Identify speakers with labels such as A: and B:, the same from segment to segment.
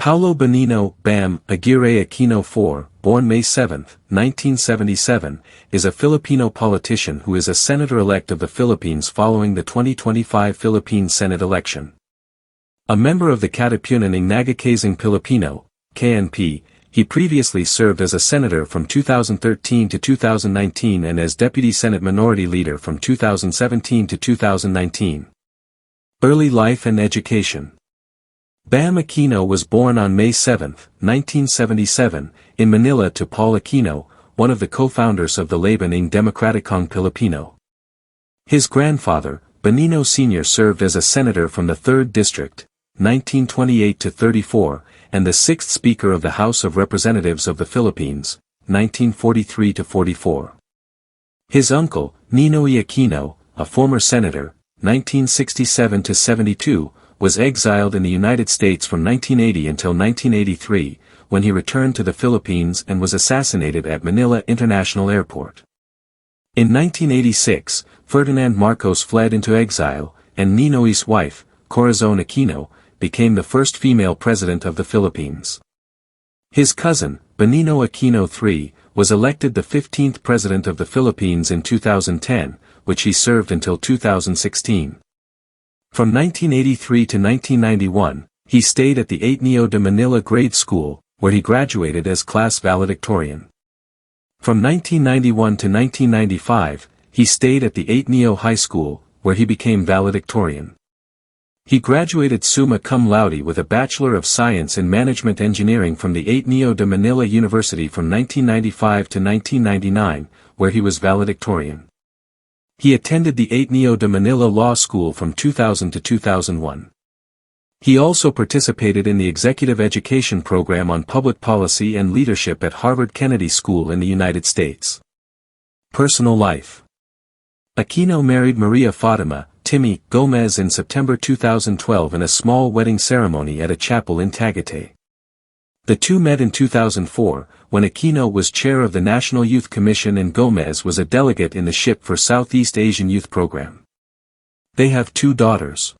A: Paolo Benigno, BAM, Aguirre Aquino IV, born May 7, 1977, is a Filipino politician who is a senator-elect of the Philippines following the 2025 Philippine Senate election. A member of the Katipunan ng Nagkakaisang Pilipino, KANP, he previously served as a senator from 2013 to 2019 and as Deputy Senate Minority Leader from 2017 to 2019. Early life and education. Bam Aquino was born on May 7, 1977, in Manila to Paul Aquino, one of the co-founders of the Laban ng Demokratikong Pilipino. His grandfather, Benigno Sr. served as a senator from the 3rd District, 1928-34, and the 6th Speaker of the House of Representatives of the Philippines, 1943-44. His uncle, Ninoy Aquino, a former senator, 1967-72, was exiled in the United States from 1980 until 1983, when he returned to the Philippines and was assassinated at Manila International Airport. In 1986, Ferdinand Marcos fled into exile, and Ninoy's wife, Corazon Aquino, became the first female president of the Philippines. His cousin, Benigno Aquino III, was elected the 15th president of the Philippines in 2010, which he served until 2016. From 1983 to 1991, he stayed at the Ateneo de Manila Grade School, where he graduated as class valedictorian. From 1991 to 1995, he stayed at the Ateneo High School, where he became valedictorian. He graduated summa cum laude with a Bachelor of Science in Management Engineering from the Ateneo de Manila University from 1995 to 1999, where he was valedictorian. He attended the Ateneo de Manila Law School from 2000 to 2001. He also participated in the Executive Education Program on Public Policy and Leadership at Harvard Kennedy School in the United States. Personal life. Aquino married Maria Fatima, Timmy, Gomez in September 2012 in a small wedding ceremony at a chapel in Tagaytay. The two met in 2004, when Aquino was chair of the National Youth Commission and Gomez was a delegate in the SHIP for Southeast Asian Youth Program. They have 2 daughters.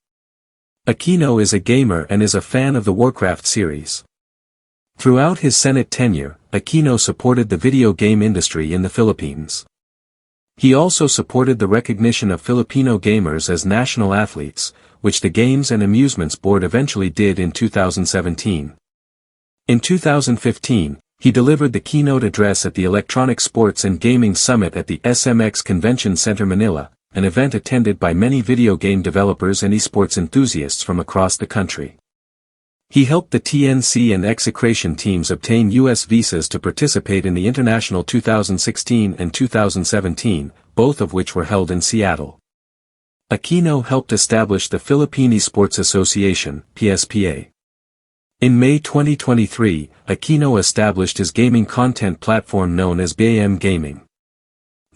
A: Aquino is a gamer and is a fan of the Warcraft series. Throughout his Senate tenure, Aquino supported the video game industry in the Philippines. He also supported the recognition of Filipino gamers as national athletes, which the Games and Amusements Board eventually did in 2017. In 2015, he delivered the keynote address at the Electronic Sports and Gaming Summit at the SMX Convention Center Manila, an event attended by many video game developers and esports enthusiasts from across the country. He helped the TNC and Execration teams obtain U.S. visas to participate in the International 2016 and 2017, both of which were held in Seattle. Aquino helped establish the Philippine Esports Association, PSPA. In May 2023, Aquino established his gaming content platform known as BAM Gaming.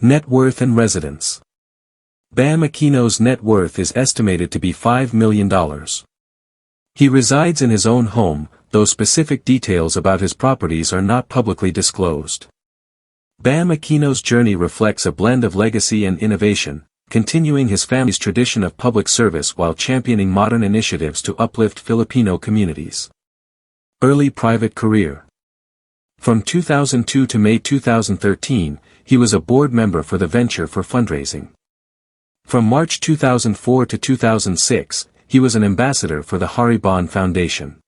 A: Net worth and residence. Bam Aquino's net worth is estimated to be $5 million. He resides in his own home, though specific details about his properties are not publicly disclosed. Bam Aquino's journey reflects a blend of legacy and innovation, continuing his family's tradition of public service while championing modern initiatives to uplift Filipino communities. Early private career. From 2002 to May 2013, he was a board member for the Venture for Fundraising. From March 2004 to 2006, he was an ambassador for the Haribon Foundation.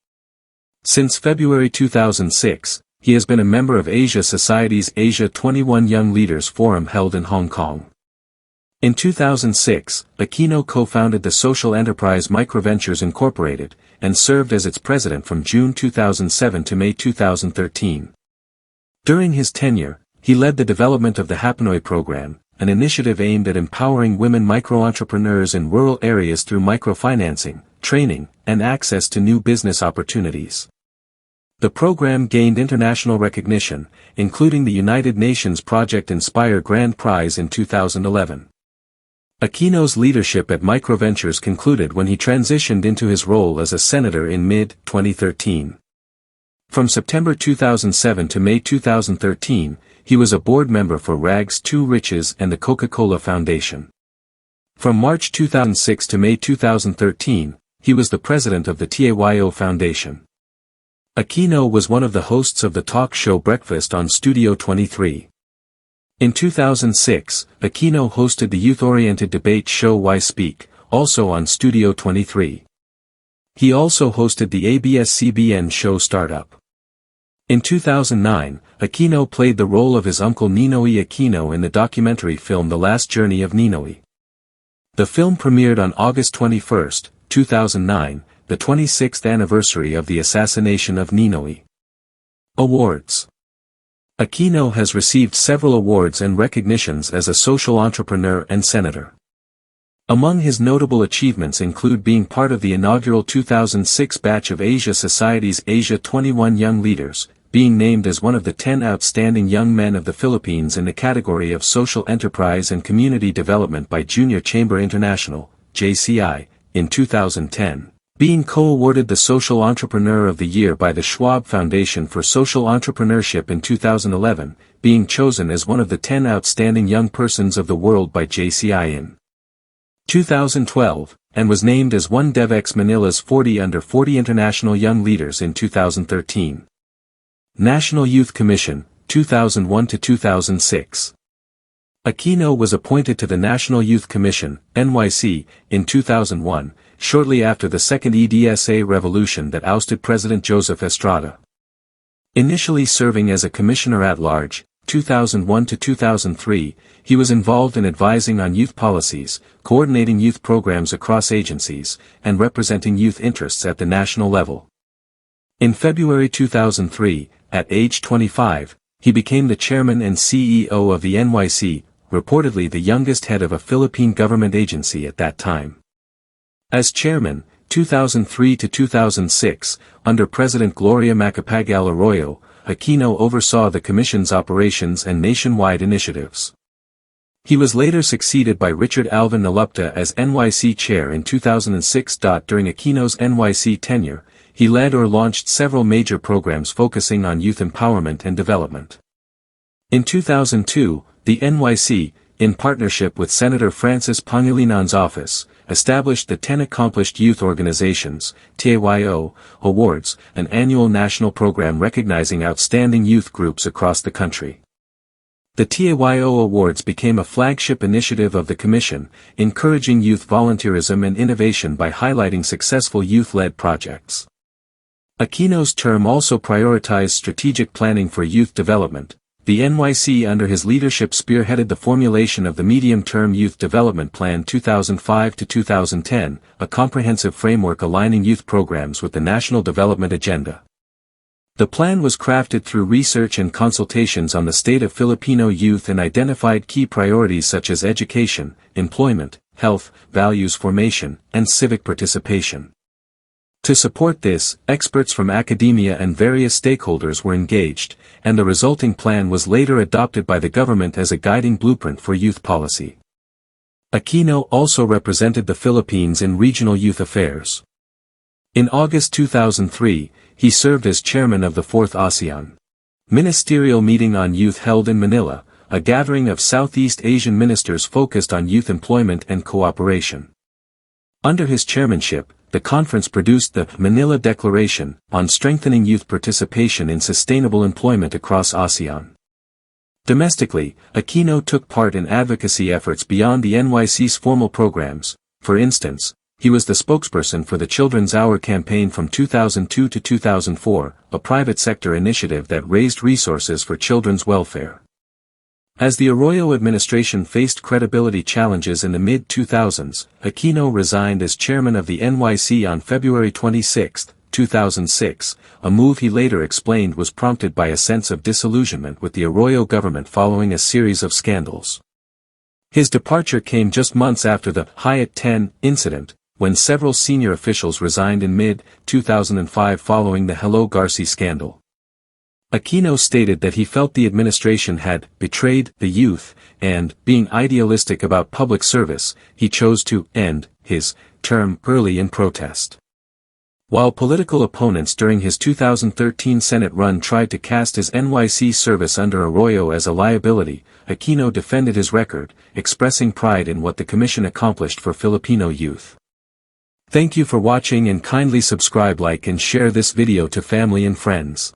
A: Since February 2006, he has been a member of Asia Society's Asia 21 Young Leaders Forum held in Hong Kong. In 2006, Aquino co-founded the social enterprise Microventures Incorporated, and served as its president from June 2007 to May 2013. During his tenure, he led the development of the Hapinoy program, an initiative aimed at empowering women micro-entrepreneurs in rural areas through microfinancing, training, and access to new business opportunities. The program gained international recognition, including the United Nations Project Inspire Grand Prize in 2011. Aquino's leadership at Microventures concluded when he transitioned into his role as a senator in mid-2013. From September 2007 to May 2013, he was a board member for Rags to Riches and the Coca-Cola Foundation. From March 2006 to May 2013, he was the president of the TAYO Foundation. Aquino was one of the hosts of the talk show Breakfast on Studio 23. In 2006, Aquino hosted the youth-oriented debate show Why Speak, also on Studio 23. He also hosted the ABS-CBN show Startup. In 2009, Aquino played the role of his uncle Ninoy Aquino in the documentary film The Last Journey of Ninoy. The film premiered on August 21, 2009, the 26th anniversary of the assassination of Ninoy. Awards. Aquino has received several awards and recognitions as a social entrepreneur and senator. Among his notable achievements include being part of the inaugural 2006 batch of Asia Society's Asia 21 Young Leaders, being named as one of the 10 outstanding young men of the Philippines in the category of social enterprise and community development by Junior Chamber International, JCI, in 2010. Being co-awarded the Social Entrepreneur of the Year by the Schwab Foundation for Social Entrepreneurship in 2011, being chosen as one of the 10 outstanding young persons of the world by JCI in 2012, and was named as one DevX Manila's 40 Under 40 International Young Leaders in 2013. National Youth Commission, 2001 to 2006. Aquino was appointed to the National Youth Commission, NYC, in 2001, shortly after the second EDSA revolution that ousted President Joseph Estrada. Initially serving as a commissioner at large, 2001 to 2003, he was involved in advising on youth policies, coordinating youth programs across agencies, and representing youth interests at the national level. In February 2003, at age 25, he became the chairman and CEO of the NYC, reportedly the youngest head of a Philippine government agency at that time. As chairman, 2003 to 2006, under President Gloria Macapagal Arroyo, Aquino oversaw the Commission's operations and nationwide initiatives. He was later succeeded by Richard Alvin Nalupta as NYC chair in 2006. During Aquino's NYC tenure, he led or launched several major programs focusing on youth empowerment and development. In 2002, the NYC, in partnership with Senator Francis Pangalinan's office, established the 10 Accomplished Youth Organizations, TAYO, Awards, an annual national program recognizing outstanding youth groups across the country. The TAYO Awards became a flagship initiative of the Commission, encouraging youth volunteerism and innovation by highlighting successful youth-led projects. Aquino's term also prioritized strategic planning for youth development. The NYC under his leadership spearheaded the formulation of the Medium-Term Youth Development Plan 2005 to 2010, a comprehensive framework aligning youth programs with the National Development Agenda. The plan was crafted through research and consultations on the state of Filipino youth and identified key priorities such as education, employment, health, values formation, and civic participation. To support this, experts from academia and various stakeholders were engaged, and the resulting plan was later adopted by the government as a guiding blueprint for youth policy. Aquino also represented the Philippines in regional youth affairs. In August 2003, he served as chairman of the 4th ASEAN Ministerial Meeting on Youth held in Manila, a gathering of Southeast Asian ministers focused on youth employment and cooperation. Under his chairmanship, the conference produced the Manila Declaration on strengthening youth participation in sustainable employment across ASEAN. Domestically, Aquino took part in advocacy efforts beyond the NYC's formal programs. For instance, he was the spokesperson for the Children's Hour campaign from 2002 to 2004, a private sector initiative that raised resources for children's welfare. As the Arroyo administration faced credibility challenges in the mid-2000s, Aquino resigned as chairman of the NYC on February 26, 2006, a move he later explained was prompted by a sense of disillusionment with the Arroyo government following a series of scandals. His departure came just months after the Hyatt 10 incident, when several senior officials resigned in mid-2005 following the Hello Garci scandal. Aquino stated that he felt the administration had betrayed the youth, and, being idealistic about public service, he chose to end his term early in protest. While political opponents during his 2013 Senate run tried to cast his NYC service under Arroyo as a liability, Aquino defended his record, expressing pride in what the commission accomplished for Filipino youth. Thank you for watching and kindly subscribe, like and share this video to family and friends.